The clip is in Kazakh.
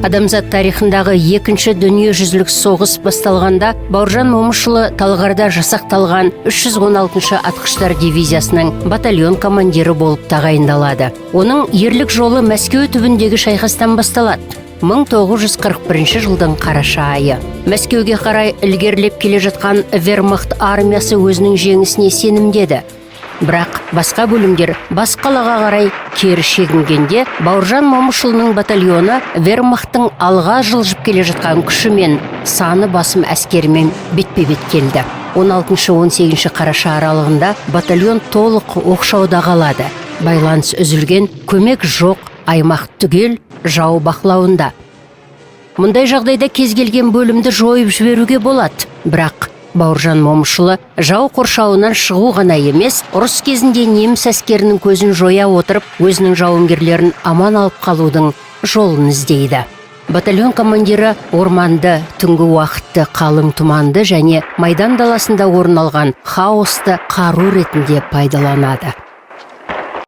Адамзат тарихындағы екінші дүниежүзілік соғыс басталғанда Бауыржан Момышұлы Талғарда жасақталған 316 атқыштар дивизиясының батальон командирі болып тағайындалады. Оның ерлік жолы Мәскеу түбіндегі шайқастан басталады. 1941 жылдың қараша айы. Мәскеуге қарай ілгерілеп келе жатқан вермахт армиясы өзінің жеңісіне сенімдеді. Бірақ басқа бөлімдер бас қалаға қарай кері шегінгенде Бауыржан Момышұлының батальоны вермахттың алға жылжып келе жатқан күшімен саны басым әскерімен бетпе-бет келді. 16-18 қараша аралығында батальон толық оқшауда қалады. Байланыс үзілген, көмек жоқ, аймақ түгел жау бақылауында. Мұндай жағдайда кез келген бөлімді жойып жіберуге болады. Бірақ Бауыржан Момышұлы жау қоршауынан шығу ғана емес, ұрыс кезінде неміс әскерінің көзін жоя отырып, өзінің жауынгерлерін аман алып қалудың жолын іздейді. Батальон командирі орманды, түнгі уақытты, қалың тұманды және майдан даласында орын алған хаосты қару ретінде пайдаланады.